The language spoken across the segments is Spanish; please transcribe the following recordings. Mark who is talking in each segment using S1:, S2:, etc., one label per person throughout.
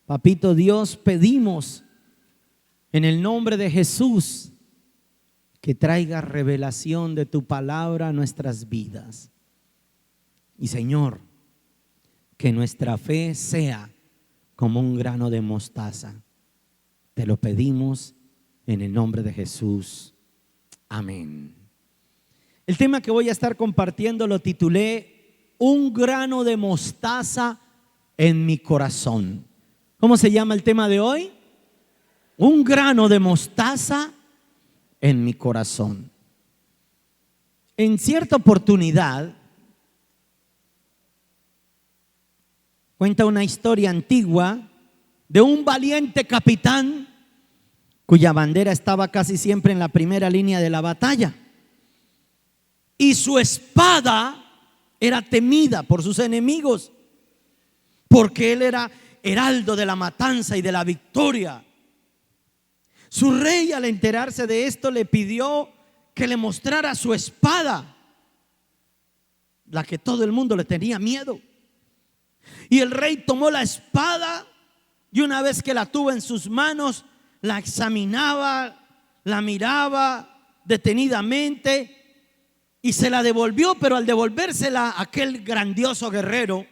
S1: Papito Dios, pedimos en el nombre de Jesús que traiga revelación de tu palabra a nuestras vidas. Y Señor, que nuestra fe sea como un grano de mostaza. Te lo pedimos en el nombre de Jesús. Amén. El tema que voy a estar compartiendo lo titulé Un grano de mostaza en mi corazón. ¿Cómo se llama el tema de hoy? Un grano de mostaza en mi corazón. En cierta oportunidad, cuenta una historia antigua de un valiente capitán cuya bandera estaba casi siempre en la primera línea de la batalla. Y su espada era temida por sus enemigos, porque él era heraldo de la matanza y de la victoria. Su rey, al enterarse de esto, le pidió que le mostrara su espada, la que todo el mundo le tenía miedo. Y el rey tomó la espada y una vez que la tuvo en sus manos, la examinaba, la miraba detenidamente y se la devolvió. Pero al devolvérsela, aquel grandioso guerrero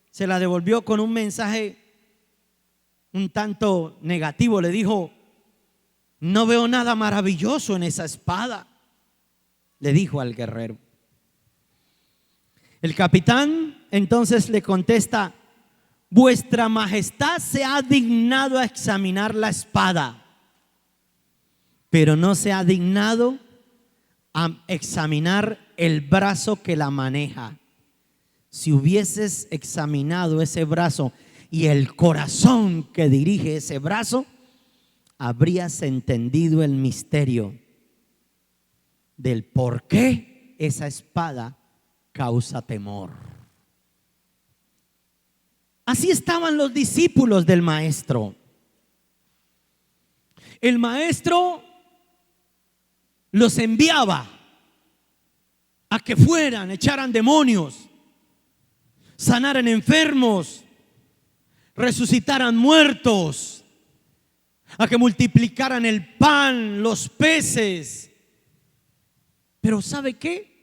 S1: se la devolvió con un mensaje un tanto negativo. Le dijo: no veo nada maravilloso en esa espada, le dijo al guerrero. El capitán entonces le contesta: vuestra majestad se ha dignado a examinar la espada, pero no se ha dignado a examinar el brazo que la maneja. Si hubieses examinado ese brazo y el corazón que dirige ese brazo, habrías entendido el misterio del por qué esa espada causa temor. Así estaban los discípulos del maestro. El maestro los enviaba a que fueran, echaran demonios, sanaran enfermos, resucitaran muertos, a que multiplicaran el pan, los peces. Pero ¿sabe qué?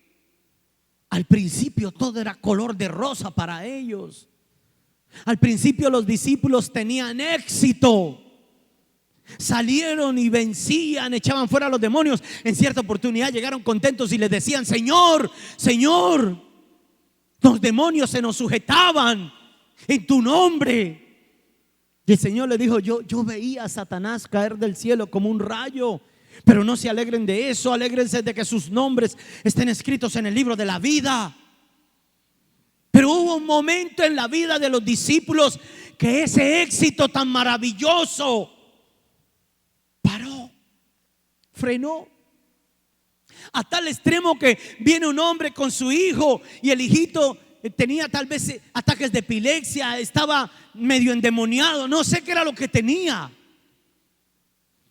S1: Al principio todo era color de rosa para ellos. Al principio los discípulos tenían éxito. Salieron y vencían, echaban fuera a los demonios. En cierta oportunidad llegaron contentos y les decían: Señor, Señor, los demonios se nos sujetaban en tu nombre. Y el Señor le dijo: yo veía a Satanás caer del cielo como un rayo. Pero no se alegren de eso, alégrense de que sus nombres estén escritos en el libro de la vida. Pero hubo un momento en la vida de los discípulos que ese éxito tan maravilloso paró, frenó. A tal extremo que viene un hombre con su hijo y el hijito tenía tal vez ataques de epilepsia, estaba medio endemoniado, no sé qué era lo que tenía.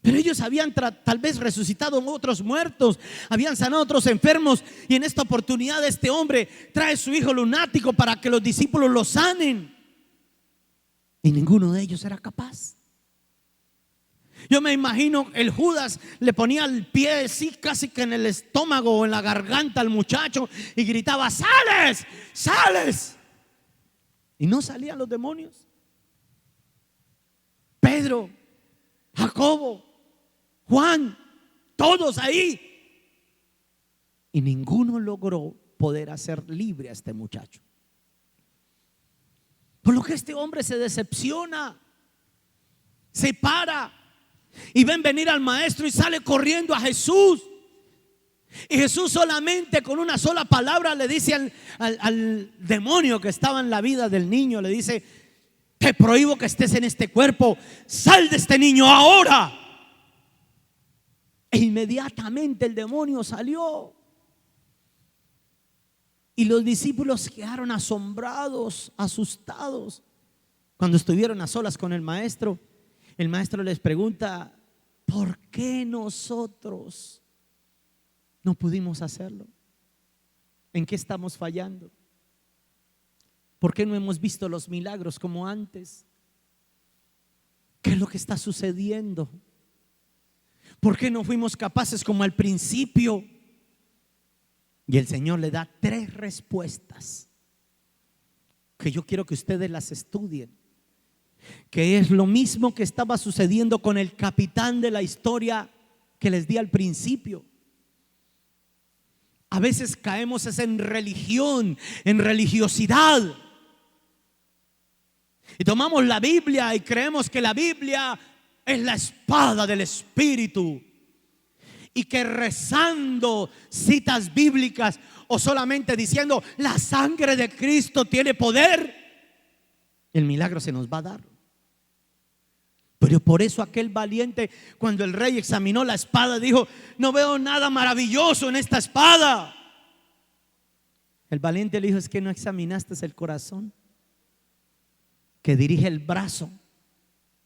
S1: Pero ellos habían tal vez resucitado a otros muertos, habían sanado a otros enfermos. Y en esta oportunidad este hombre trae a su hijo lunático para que los discípulos lo sanen. Y ninguno de ellos era capaz. Yo me imagino el Judas le ponía el pie sí, casi que en el estómago o en la garganta al muchacho y gritaba: ¡sales! ¡Sales! Y no salían los demonios. Pedro, Jacobo, Juan, todos ahí. Y ninguno logró poder hacer libre a este muchacho. Por lo que este hombre se decepciona, se para y ven venir al maestro y sale corriendo a Jesús. Y Jesús solamente con una sola palabra le dice al demonio que estaba en la vida del niño, le dice: te prohíbo que estés en este cuerpo, sal de este niño ahora. E inmediatamente el demonio salió. Y los discípulos quedaron asombrados, asustados. Cuando estuvieron a solas con el maestro les pregunta: ¿por qué nosotros no pudimos hacerlo? ¿En qué estamos fallando? ¿Por qué no hemos visto los milagros como antes? ¿Qué es lo que está sucediendo? ¿Por qué no fuimos capaces como al principio? Y el Señor le da 3 respuestas que yo quiero que ustedes las estudien, que es lo mismo que estaba sucediendo con el capitán de la historia que les di al principio. A veces caemos en religión, en religiosidad, y tomamos la Biblia y creemos que la Biblia es la espada del Espíritu, y que rezando citas bíblicas o solamente diciendo la sangre de Cristo tiene poder, el milagro se nos va a dar. Pero por eso aquel valiente, cuando el rey examinó la espada, dijo: no veo nada maravilloso en esta espada. El valiente le dijo: es que no examinaste el corazón que dirige el brazo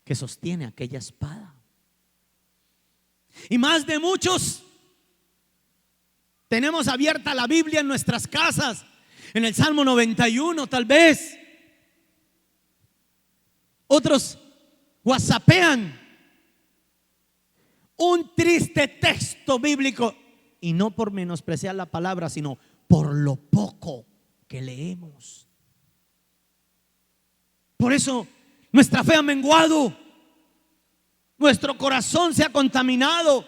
S1: que sostiene aquella espada. Y más de muchos tenemos abierta la Biblia en nuestras casas, en el Salmo 91 tal vez. Otros whatsappean un triste texto bíblico, y no por menospreciar la palabra, sino por lo poco que leemos. Por eso nuestra fe ha menguado, nuestro corazón se ha contaminado.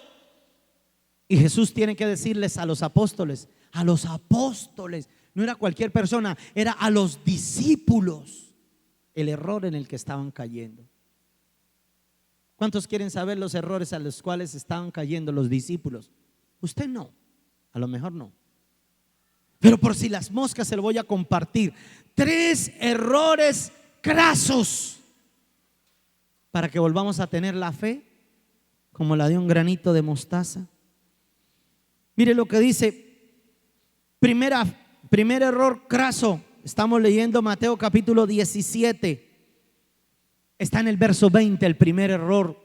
S1: Y Jesús tiene que decirles a los apóstoles, no era cualquier persona, era a los discípulos, el error en el que estaban cayendo. ¿Cuántos quieren saber los errores a los cuales estaban cayendo los discípulos? Usted no, a lo mejor no, pero por si las moscas se lo voy a compartir. 3 errores crasos para que volvamos a tener la fe como la de un granito de mostaza. Mire lo que dice. Primer error craso. Estamos leyendo Mateo capítulo 17. Está en el verso 20 el primer error.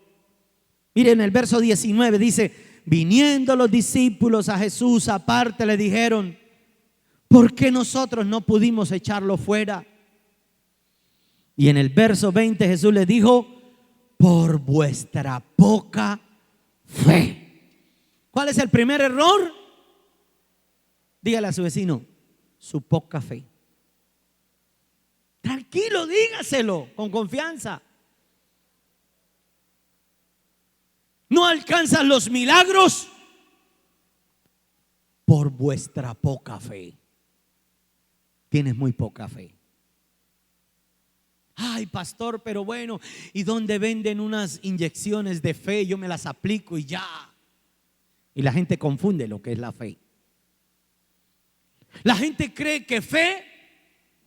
S1: Miren, el verso 19 dice: viniendo los discípulos a Jesús aparte, le dijeron: ¿por qué nosotros no pudimos echarlo fuera? Y en el verso 20 Jesús les dijo: por vuestra poca fe. ¿Cuál es el primer error? Dígale a su vecino: su poca fe. Tranquilo, dígaselo con confianza. No alcanzan los milagros por vuestra poca fe. Tienes muy poca fe. Ay, pastor, pero bueno, ¿y dónde venden unas inyecciones de fe? Yo me las aplico y ya. Y la gente confunde lo que es la fe. La gente cree que fe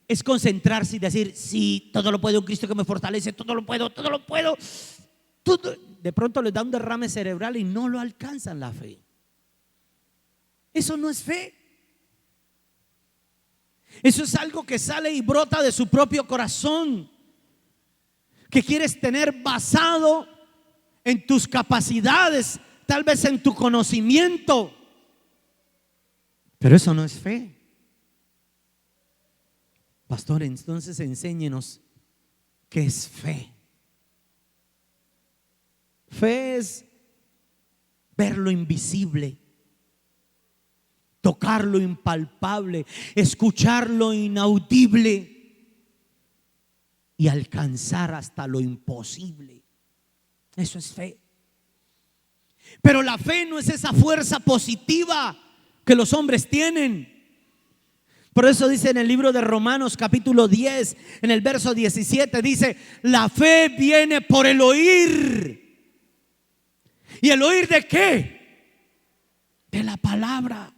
S1: es concentrarse y decir: sí, todo lo puedo en Cristo que me fortalece, todo lo puedo, todo lo puedo. Todo. De pronto les da un derrame cerebral y no lo alcanzan la fe. Eso no es fe. Eso es algo que sale y brota de su propio corazón, que quieres tener basado en tus capacidades, tal vez en tu conocimiento. Pero eso no es fe. Pastor, entonces enséñenos qué es fe. Fe es ver lo invisible, tocar lo impalpable, escuchar lo inaudible y alcanzar hasta lo imposible. Eso es fe. Pero la fe no es esa fuerza positiva que los hombres tienen. Por eso dice en el libro de Romanos capítulo 10, en el verso 17, dice: la fe viene por el oír. ¿Y el oír de qué? De la palabra.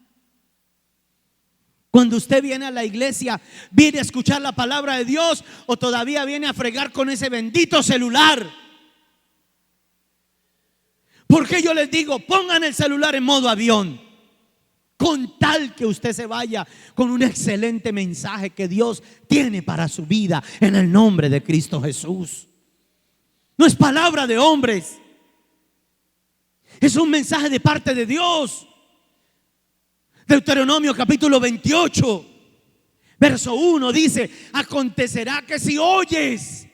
S1: Cuando usted viene a la iglesia, ¿viene a escuchar la palabra de Dios o todavía viene a fregar con ese bendito celular? Porque yo les digo: pongan el celular en modo avión. con tal que usted se vaya con un excelente mensaje que Dios tiene para su vida en el nombre de Cristo Jesús. No es palabra de hombres, es un mensaje de parte de Dios. Deuteronomio capítulo 28, verso 1 dice: acontecerá que si oyes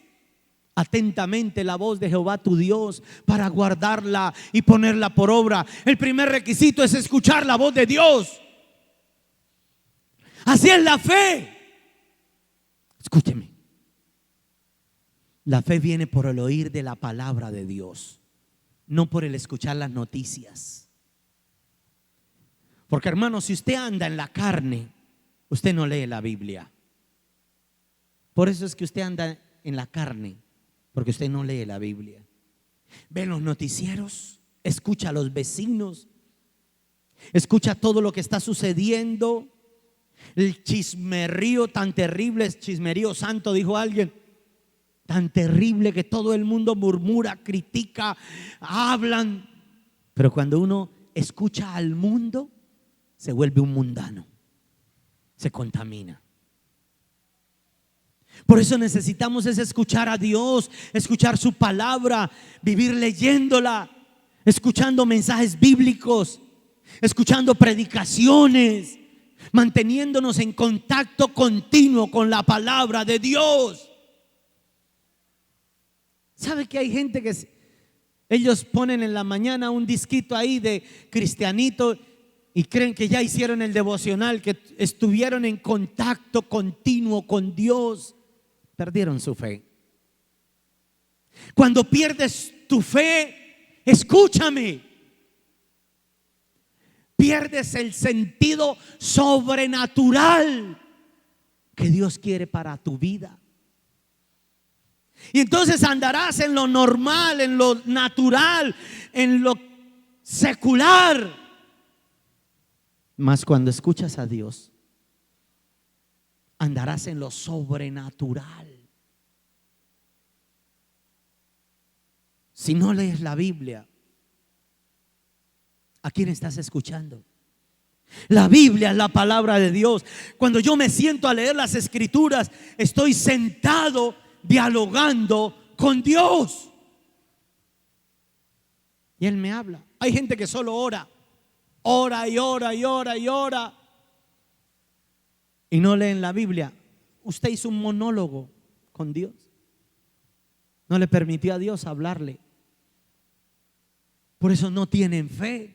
S1: atentamente la voz de Jehová tu Dios para guardarla y ponerla por obra. El primer requisito es escuchar la voz de Dios. Así es la fe. Escúcheme. La fe viene por el oír de la palabra de Dios, no por el escuchar las noticias. Porque, hermano, si usted anda en la carne, usted no lee la Biblia. Por eso es que usted anda en la carne, porque usted no lee la Biblia. Ve los noticieros, escucha a los vecinos, escucha todo lo que está sucediendo. El chismerío tan terrible, es chismerío santo, dijo alguien. Tan terrible que todo el mundo murmura, critica, hablan. Pero cuando uno escucha al mundo, se vuelve un mundano, se contamina. Por eso necesitamos es escuchar a Dios, escuchar su palabra, vivir leyéndola, escuchando mensajes bíblicos, escuchando predicaciones, manteniéndonos en contacto continuo con la palabra de Dios. ¿Sabe que hay gente que ellos ponen en la mañana un disquito ahí de cristianito y creen que ya hicieron el devocional, que estuvieron en contacto continuo con Dios? Perdieron su fe. Cuando pierdes tu fe, escúchame, pierdes el sentido sobrenatural que Dios quiere para tu vida. Y entonces andarás en lo normal, en lo natural, en lo secular. Mas cuando escuchas a Dios, andarás en lo sobrenatural. Si no lees la Biblia, ¿a quién estás escuchando? La Biblia es la palabra de Dios. Cuando yo me siento a leer las Escrituras, estoy sentado dialogando con Dios. Y Él me habla. Hay gente que solo ora y ora y ora y ora y no leen la Biblia. Usted hizo un monólogo con Dios. No le permitió a Dios hablarle. Por eso no tienen fe.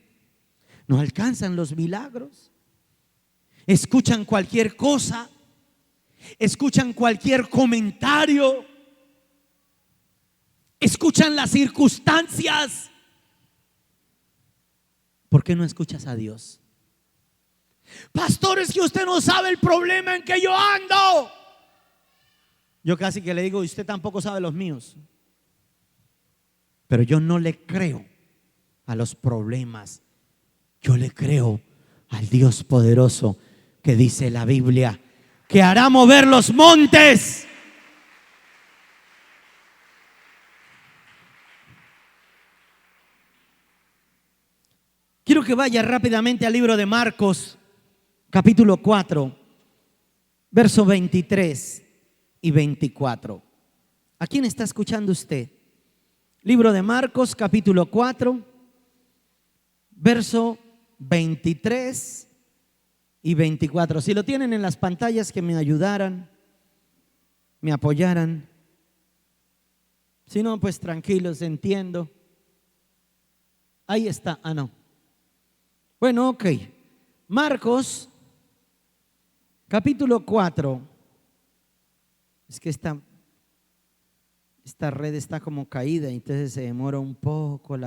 S1: No alcanzan los milagros. Escuchan cualquier cosa. Escuchan cualquier comentario. Escuchan las circunstancias. ¿Por qué no escuchas a Dios? Pastor, es que usted no sabe el problema en que yo ando. Yo casi que le digo, usted tampoco sabe los míos. Pero yo no le creo a los problemas. Yo le creo al Dios poderoso que dice la Biblia que hará mover los montes. Quiero que vaya rápidamente al libro de Marcos, capítulo 4, verso 23 y 24. ¿A quién está escuchando usted? Libro de Marcos, capítulo 4, verso 23 y 24. Si lo tienen en las pantallas, que me ayudaran, me apoyaran. Si no, pues tranquilos, entiendo. Ahí está, no. Bueno, ok. Marcos, capítulo 4. Es que esta red está como caída, entonces se demora un poco.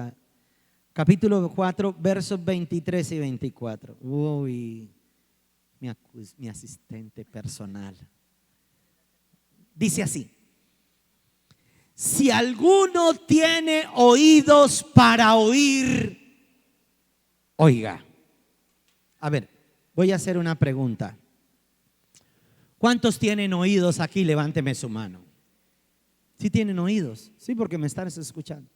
S1: Capítulo 4, versos 23 y 24. Uy, mi asistente personal. Dice así: si alguno tiene oídos para oír, oiga. A ver, voy a hacer una pregunta. ¿Cuántos tienen oídos aquí? Levánteme su mano. ¿Sí tienen oídos? Sí, porque me están escuchando.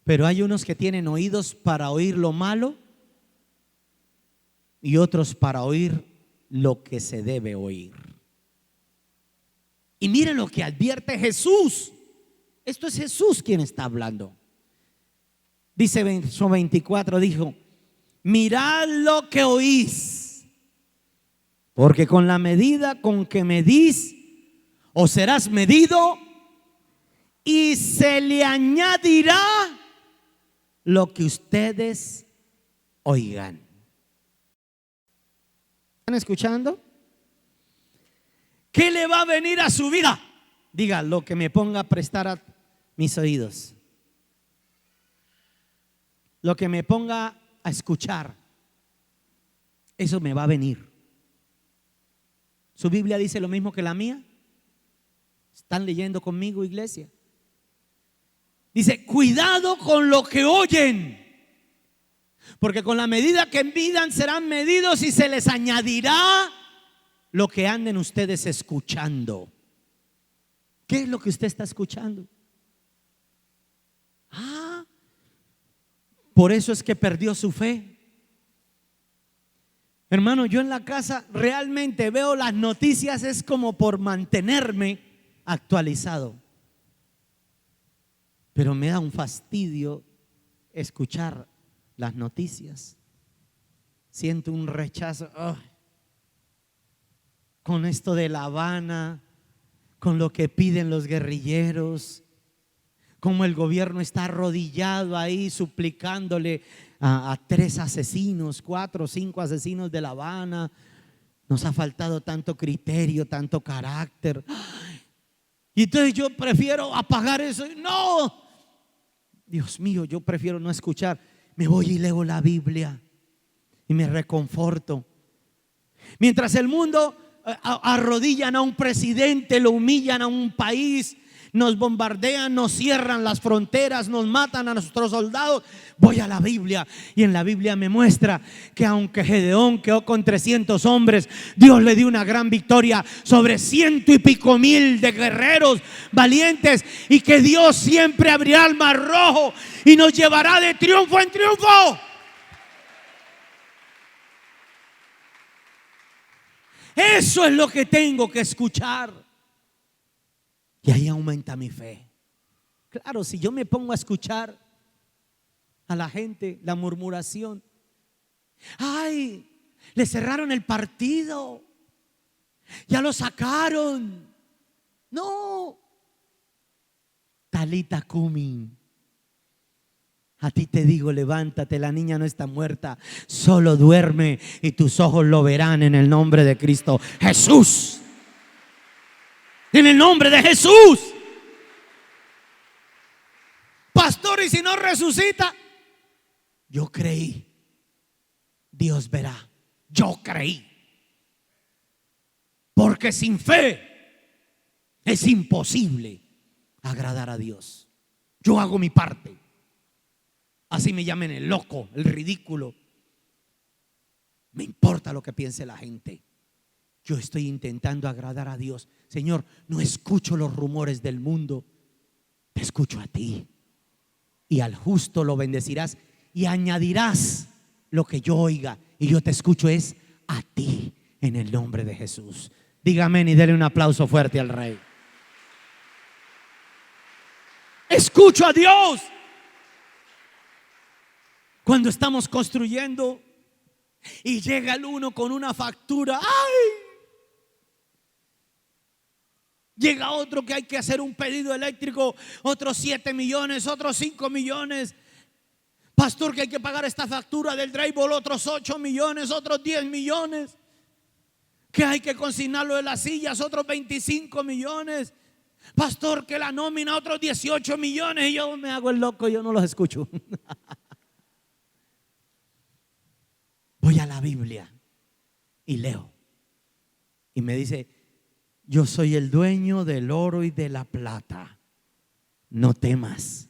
S1: Pero hay unos que tienen oídos para oír lo malo y otros para oír lo que se debe oír. Y miren lo que advierte Jesús. Esto es Jesús quien está hablando. Dice verso 24, dijo: mirad lo que oís, porque con la medida con que medís, os serás medido, y se le añadirá lo que ustedes oigan. ¿Están escuchando? ¿Qué le va a venir a su vida? Diga: lo que me ponga a prestar a mis oídos, lo que me ponga a escuchar, eso me va a venir. ¿Su Biblia dice lo mismo que la mía? ¿Están leyendo conmigo, iglesia? Dice: cuidado con lo que oyen, porque con la medida que midan serán medidos, y se les añadirá lo que anden ustedes escuchando. ¿Qué es lo que usted está escuchando? Por eso es que perdió su fe. Hermano, yo en la casa realmente veo las noticias, es como por mantenerme actualizado. Pero me da un fastidio escuchar las noticias. Siento un rechazo. Con esto de La Habana, con lo que piden los guerrilleros, como el gobierno está arrodillado ahí suplicándole a 3 asesinos, 4 o 5 asesinos de La Habana. Nos ha faltado tanto criterio, tanto carácter. Y entonces yo prefiero apagar eso. No, Dios mío, yo prefiero no escuchar. Me voy y leo la Biblia y me reconforto. Mientras el mundo arrodillan a un presidente, lo humillan a un país, nos bombardean, nos cierran las fronteras, nos matan a nuestros soldados, voy a la Biblia y en la Biblia me muestra que aunque Gedeón quedó con 300 hombres, Dios le dio una gran victoria sobre 100 y pico mil de guerreros valientes, y que Dios siempre abrirá el mar rojo y nos llevará de triunfo en triunfo. Eso es lo que tengo que escuchar. Y ahí aumenta mi fe. Claro, si yo me pongo a escuchar a la gente, la murmuración: ay, le cerraron el partido, ya lo sacaron. No, Talita Kumi, a ti te digo, levántate, la niña no está muerta, solo duerme, y tus ojos lo verán en el nombre de Cristo Jesús. En el nombre de Jesús. Pastor, ¿y si no resucita? Yo creí, Dios verá. Yo creí. Porque sin fe es imposible agradar a Dios. Yo hago mi parte. Así me llamen el loco, el ridículo. Me importa lo que piense la gente. Yo estoy intentando agradar a Dios. Señor, no escucho los rumores del mundo, te escucho a ti. Y al justo lo bendecirás y añadirás lo que yo oiga. Y yo te escucho es a ti, en el nombre de Jesús. Dígame y dele un aplauso fuerte al Rey. Escucho a Dios. Cuando estamos construyendo y llega el uno con una factura, ¡ay! Llega otro que hay que hacer un pedido eléctrico, otros 7 millones, otros 5 millones. Pastor, que hay que pagar esta factura del drywall, otros 8 millones, otros 10 millones. Que hay que consignarlo de las sillas, otros 25 millones. Pastor, que la nómina, otros 18 millones. Y yo me hago el loco, yo no los escucho. Voy a la Biblia y leo. Y me dice: yo soy el dueño del oro y de la plata. No temas,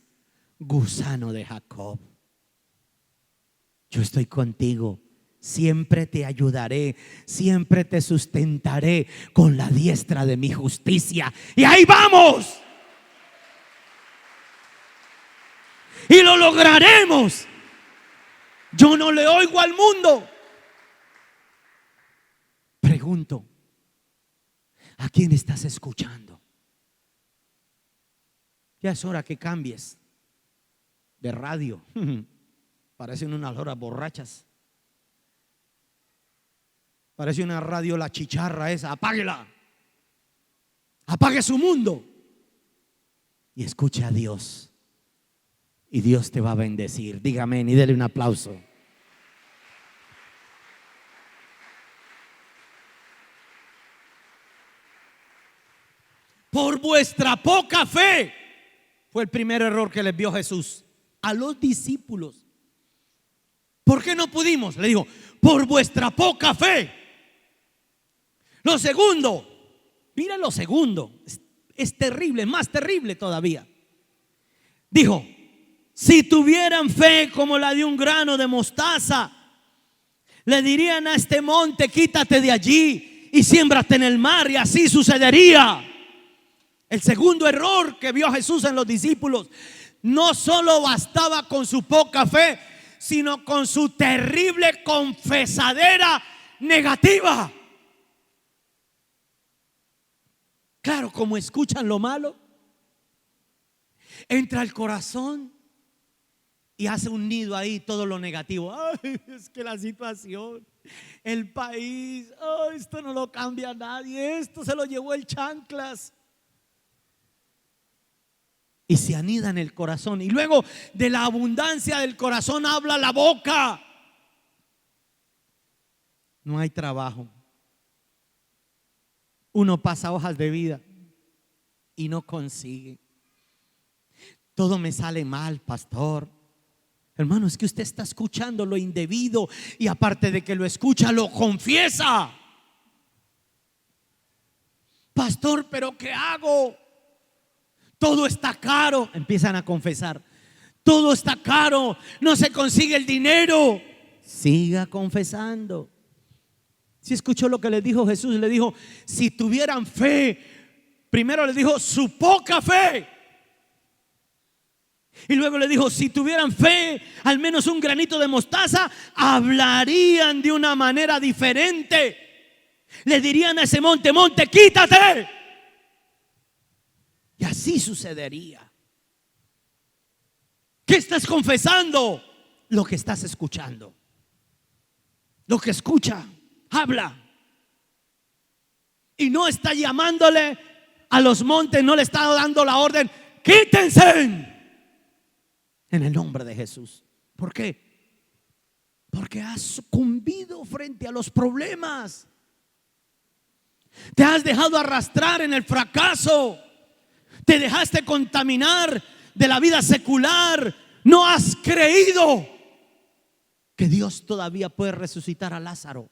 S1: gusano de Jacob. Yo estoy contigo. Siempre te ayudaré, siempre te sustentaré con la diestra de mi justicia. Y ahí vamos. Y lo lograremos. Yo no le oigo al mundo. pregunto, ¿a quién estás escuchando? Ya es hora que cambies de radio. Parecen unas horas borrachas. Parece una radio la chicharra esa. Apáguela. Apague su mundo y escuche a Dios. Y Dios te va a bendecir. Dígame y dele un aplauso. Por vuestra poca fe. Fue el primer error que les vio Jesús a los discípulos. ¿Por qué no pudimos? Le digo, por vuestra poca fe. Lo segundo, mira lo segundo, es terrible, más terrible todavía. Dijo, si tuvieran fe como la de un grano de mostaza, le dirían a este monte, quítate de allí y siémbrate en el mar, y así sucedería. El segundo error que vio Jesús en los discípulos, no solo bastaba con su poca fe, sino con su terrible confesadera negativa. Claro, como escuchan lo malo, entra al corazón y hace un nido ahí todo lo negativo. Ay, es que la situación, el país, ay, esto no lo cambia nadie, esto se lo llevó el chanclas. Y se anida en el corazón. Y luego de la abundancia del corazón habla la boca. No hay trabajo. Uno pasa hojas de vida y no consigue. Todo me sale mal, pastor. Hermano, es que usted está escuchando lo indebido y aparte de que lo escucha, lo confiesa. Pastor, ¿pero qué hago? Todo está caro. Empiezan a confesar. Todo está caro, no se consigue el dinero. Siga confesando. Si escuchó lo que le dijo Jesús, le dijo, si tuvieran fe. Primero le dijo su poca fe. Y luego le dijo, si tuvieran fe, al menos un granito de mostaza, hablarían de una manera diferente. Le dirían a ese monte, monte, quítate. Y así sucedería. ¿Qué estás confesando? Lo que estás escuchando. Lo que escucha, habla. Y no está llamándole a los montes, no le está dando la orden, quítense. En el nombre de Jesús. ¿Por qué? Porque has sucumbido frente a los problemas. Te has dejado arrastrar en el fracaso. Te dejaste contaminar de la vida secular. No has creído que Dios todavía puede resucitar a Lázaro,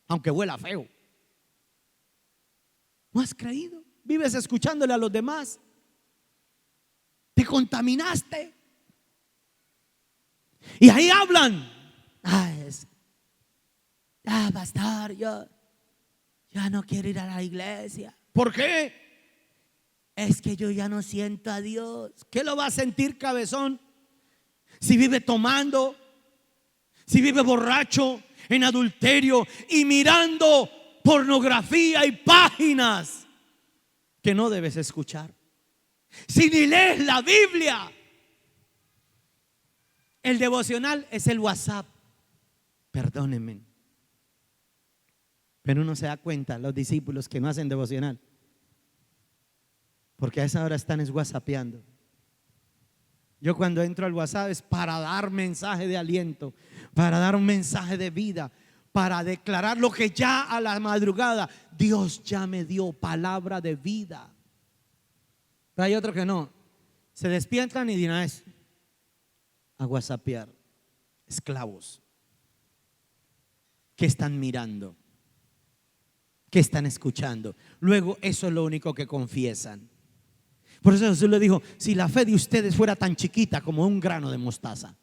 S1: aunque huela feo. No has creído. Vives escuchándole a los demás. Te contaminaste. Y ahí hablan. Pastor, yo no quiero ir a la iglesia. ¿Por qué? Es que yo ya no siento a Dios. ¿Qué lo va a sentir, cabezón? Si vive tomando, si vive borracho, en adulterio y mirando pornografía y páginas que no debes escuchar. Si ni lees la Biblia. El devocional es el WhatsApp. Perdónenme. Pero uno se da cuenta, los discípulos que no hacen devocional, porque a esa hora están whatsappeando. Yo cuando entro al WhatsApp es para dar mensaje de aliento, para dar un mensaje de vida, para declarar lo que ya a la madrugada Dios ya me dio, palabra de vida. Pero hay otros que no, se despiertan y de una vez a whatsappear. Esclavos. ¿Qué están mirando? ¿Qué están escuchando? Luego eso es lo único que confiesan. Por eso Jesús le dijo, si la fe de ustedes fuera tan chiquita como un grano de mostaza,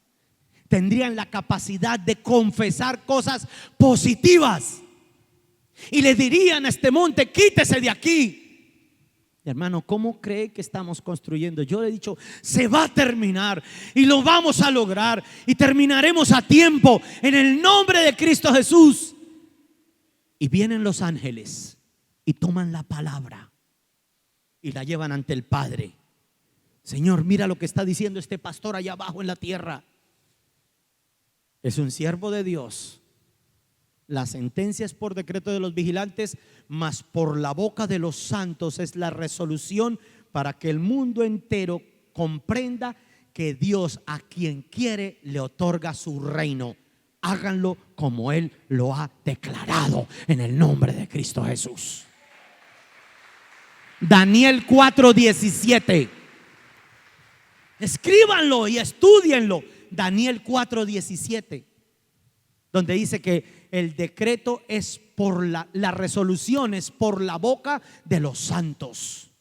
S1: tendrían la capacidad de confesar cosas positivas y le dirían a este monte, quítese de aquí. Hermano, ¿cómo cree que estamos construyendo? Yo le he dicho, se va a terminar y lo vamos a lograr y terminaremos a tiempo en el nombre de Cristo Jesús. Y vienen los ángeles y toman la palabra y la llevan ante el Padre. Señor, mira lo que está diciendo este pastor allá abajo en la tierra. Es un siervo de Dios. La sentencia es por decreto de los vigilantes, mas por la boca de los santos es la resolución para que el mundo entero comprenda que Dios a quien quiere le otorga su reino. Háganlo como Él lo ha declarado en el nombre de Cristo Jesús. Daniel 4:17. Escríbanlo y estudienlo. Daniel 4:17, donde dice que el decreto es por la resolución es por la boca de los santos,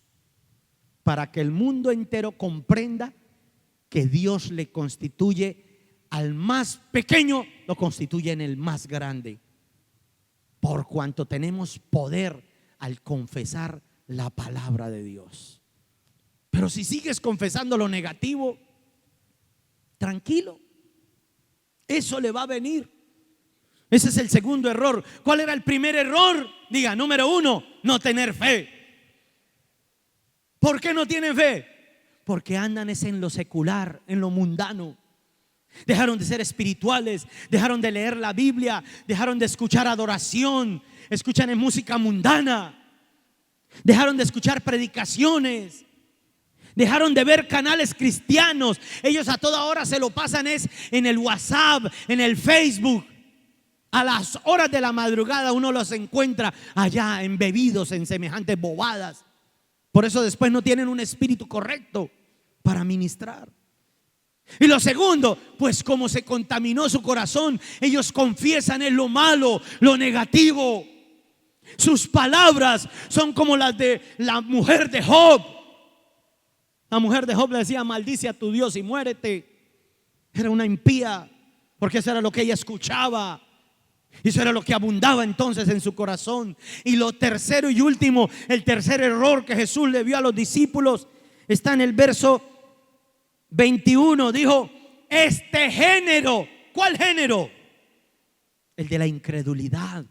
S1: para que el mundo entero comprenda que Dios le constituye al más pequeño, lo constituye en el más grande, por cuanto tenemos poder al confesar la palabra de Dios. Pero si sigues confesando lo negativo, tranquilo, eso le va a venir. Ese es el segundo error. ¿Cuál era el primer error? Diga, número 1, no tener fe. ¿Por qué no tienen fe? Porque andan es en lo secular, en lo mundano. Dejaron de ser espirituales, dejaron de leer la Biblia, dejaron de escuchar adoración, escuchan en música mundana, dejaron de escuchar predicaciones, dejaron de ver canales cristianos. Ellos a toda hora se lo pasan es en el WhatsApp, en el Facebook. A las horas de la madrugada uno los encuentra allá embebidos en semejantes bobadas. Por eso después no tienen un espíritu correcto para ministrar. Y lo segundo, pues como se contaminó su corazón, ellos confiesan en lo malo, lo negativo. Sus palabras son como las de la mujer de Job. La mujer de Job le decía: maldice a tu Dios y muérete. Era una impía, porque eso era lo que ella escuchaba. Y eso era lo que abundaba entonces en su corazón. Y lo tercero y último, el tercer error que Jesús le vio a los discípulos, está en el verso 21. Dijo: este género. ¿Cuál género? El de la incredulidad,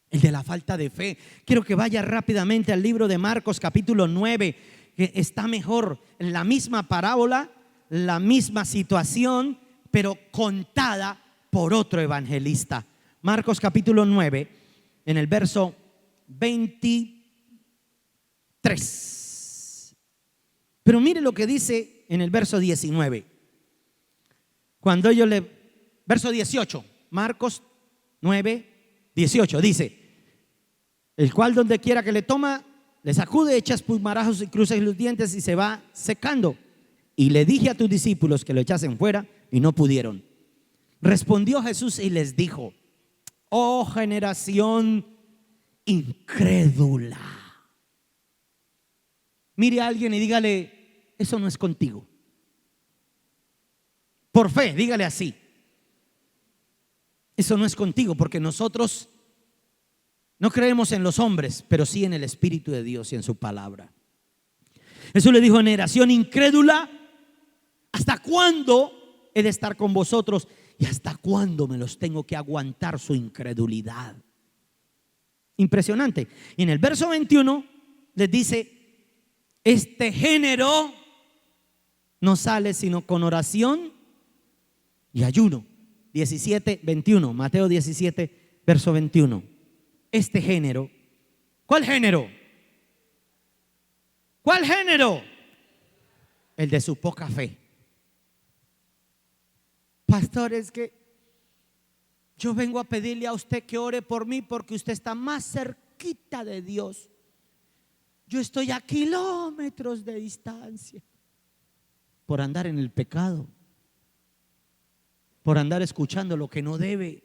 S1: el de la falta de fe. Quiero que vaya rápidamente al libro de Marcos capítulo 9, que está mejor, en la misma parábola, la misma situación, pero contada por otro evangelista. Marcos capítulo 9, en el verso 23. Pero mire lo que dice en el verso 19. Cuando ellos verso 18, Marcos 9, 18, dice: el cual donde quiera que le toma, le sacude, echa espumarajos y cruza los dientes y se va secando. Y le dije a tus discípulos que lo echasen fuera y no pudieron. Respondió Jesús y les dijo: oh generación incrédula. Mire a alguien y dígale: eso no es contigo. Por fe, dígale así: eso no es contigo, porque nosotros no creemos en los hombres, pero sí en el Espíritu de Dios y en su palabra. Jesús le dijo: generación incrédula, ¿hasta cuándo he de estar con vosotros? ¿Y hasta cuándo me los tengo que aguantar su incredulidad? Impresionante. Y en el verso 21 les dice: este género no sale sino con oración y ayuno. 17, 21, Mateo 17, verso 21. Este género. ¿Cuál género? ¿Cuál género? El de su poca fe. Pastor, es que yo vengo a pedirle a usted que ore por mí porque usted está más cerquita de Dios. Yo estoy a kilómetros de distancia por andar en el pecado, por andar escuchando lo que no debe.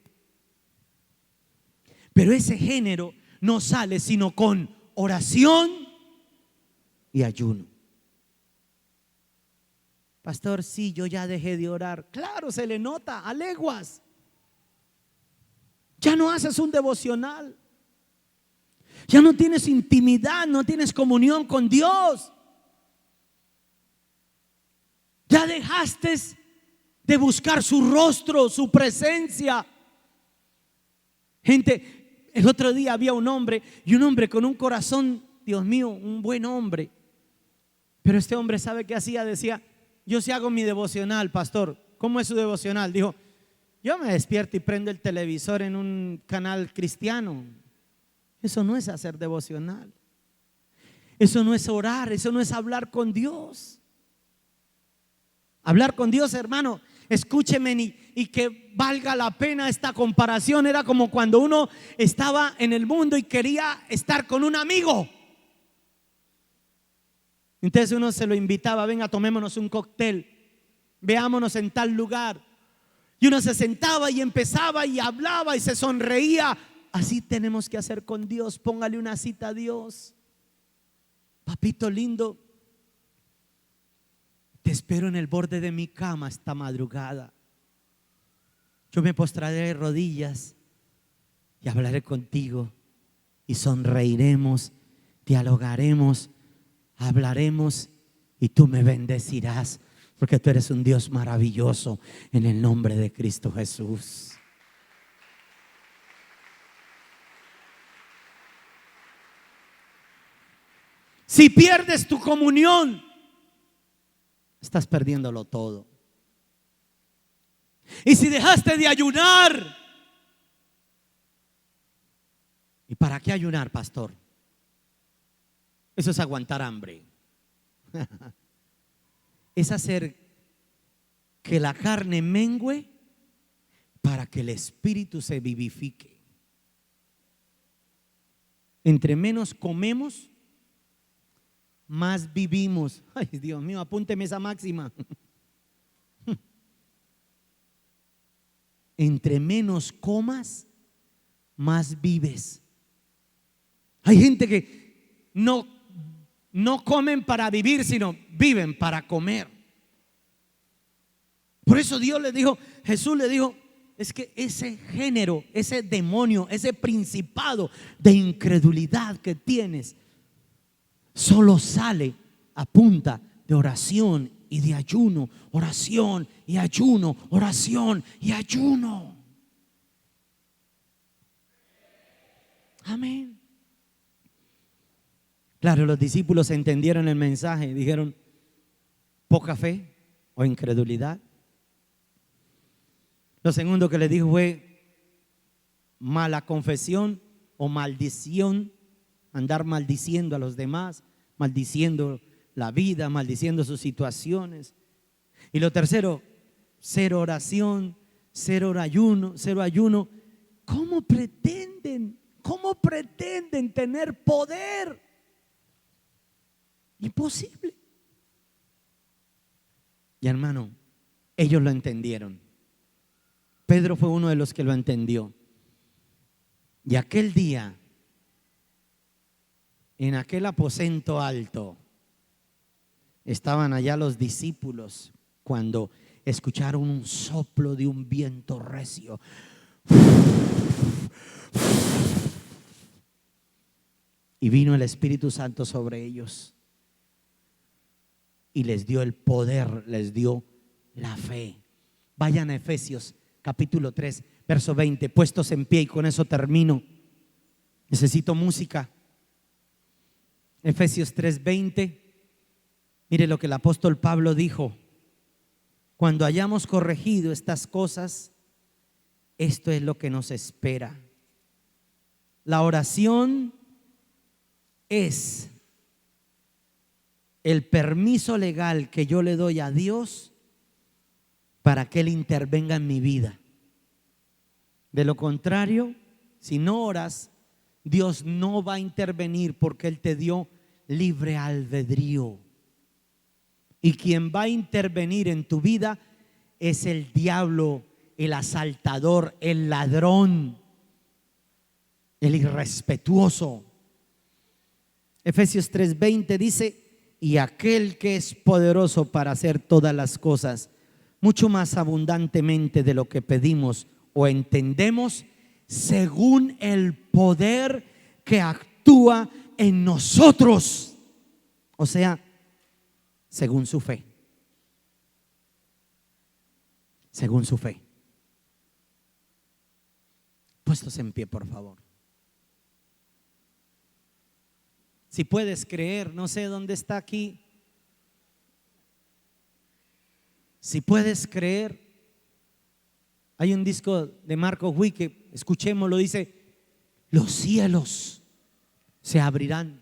S1: Pero ese género no sale sino con oración y ayuno. Pastor, sí, yo ya dejé de orar. Claro, se le nota a leguas. Ya no haces un devocional. Ya no tienes intimidad, no tienes comunión con Dios. Ya dejaste de buscar su rostro, su presencia. Gente, el otro día había un hombre, y un hombre con un corazón, Dios mío, un buen hombre. Pero este hombre, ¿sabe qué hacía? Decía: yo sí hago mi devocional, pastor. ¿Cómo es su devocional? Dijo: yo me despierto y prendo el televisor en un canal cristiano. Eso no es hacer devocional. Eso no es orar, eso no es hablar con Dios. Hablar con Dios, hermano, escúcheme, y que valga la pena esta comparación, era como cuando uno estaba en el mundo y quería estar con un amigo. Entonces uno se lo invitaba: venga, tomémonos un cóctel, veámonos en tal lugar. Y uno se sentaba y empezaba y hablaba y se sonreía. Así tenemos que hacer con Dios. Póngale una cita a Dios: papito lindo, te espero en el borde de mi cama esta madrugada. Yo me postraré de rodillas y hablaré contigo, y sonreiremos, dialogaremos, hablaremos, y tú me bendecirás, porque tú eres un Dios maravilloso, en el nombre de Cristo Jesús. Si pierdes tu comunión, estás perdiéndolo todo. Y si dejaste de ayunar, ¿y para qué ayunar, pastor? Eso es aguantar hambre. Es hacer que la carne mengüe para que el espíritu se vivifique. Entre menos comemos, más vivimos. Ay, Dios mío, apúnteme esa máxima. Entre menos comas, más vives. Hay gente que no comen para vivir, sino viven para comer. Por eso Dios le dijo, Jesús le dijo: es que ese género, ese demonio, ese principado de incredulidad que tienes, solo sale a punta de oración y de ayuno, oración y ayuno, oración y ayuno. Amén. Claro, los discípulos entendieron el mensaje y dijeron: poca fe o incredulidad. Lo segundo que le dijo fue mala confesión o maldición, andar maldiciendo a los demás, maldiciendo la vida, maldiciendo sus situaciones. Y lo tercero, cero oración, cero ayuno. ¿Cómo pretenden tener poder? Imposible. Y hermano, ellos lo entendieron. Pedro fue uno de los que lo entendió. Y aquel día, en aquel aposento alto, estaban allá los discípulos cuando escucharon un soplo de un viento recio. Y vino el Espíritu Santo sobre ellos y les dio el poder, les dio la fe. Vayan a Efesios capítulo 3, verso 20, puestos en pie, y con eso termino. Necesito música. Efesios 3:20. Mire lo que el apóstol Pablo dijo: cuando hayamos corregido estas cosas, esto es lo que nos espera. La oración es el permiso legal que yo le doy a Dios para que Él intervenga en mi vida. De lo contrario, si no oras, Dios no va a intervenir, porque Él te dio libre albedrío. Y quien va a intervenir en tu vida es el diablo, el asaltador, el ladrón, el irrespetuoso. Efesios 3:20 dice: y aquel que es poderoso para hacer todas las cosas mucho más abundantemente de lo que pedimos o entendemos, según el poder que actúa en nosotros. O sea, según su fe. Según su fe. Puestos en pie, por favor. Si puedes creer, no sé dónde está aquí. Si puedes creer, hay un disco de Marco Witt que escuchémoslo, dice: los cielos se abrirán,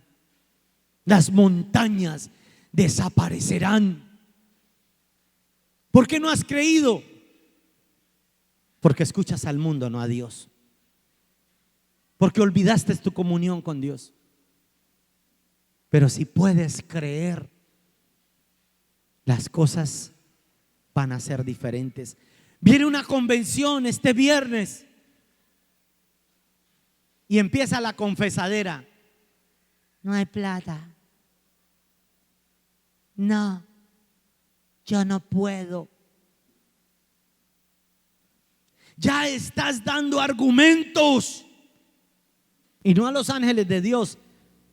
S1: las montañas desaparecerán. ¿Por qué no has creído? Porque escuchas al mundo, no a Dios. Porque olvidaste tu comunión con Dios. Pero si puedes creer, las cosas van a ser diferentes. Viene una convención este viernes y empieza la confesadera. No hay plata. No, yo no puedo. Ya estás dando argumentos, y no a los ángeles de Dios,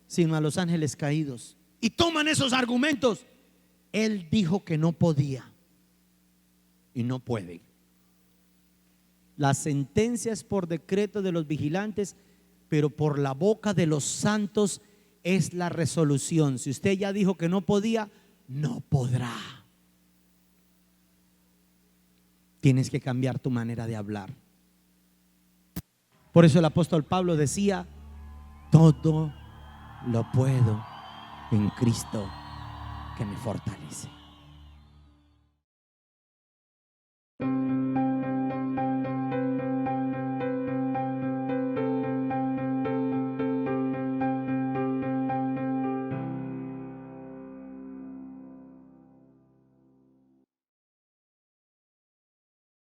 S1: sino a los ángeles caídos. Y toman esos argumentos. Él dijo que no podía y no puede. La sentencia es por decreto de los vigilantes, pero por la boca de los santos es la resolución. Si usted ya dijo que no podía, no podrá. Tienes que cambiar tu manera de hablar. Por eso el apóstol Pablo decía: todo lo puedo en Cristo que me fortalece.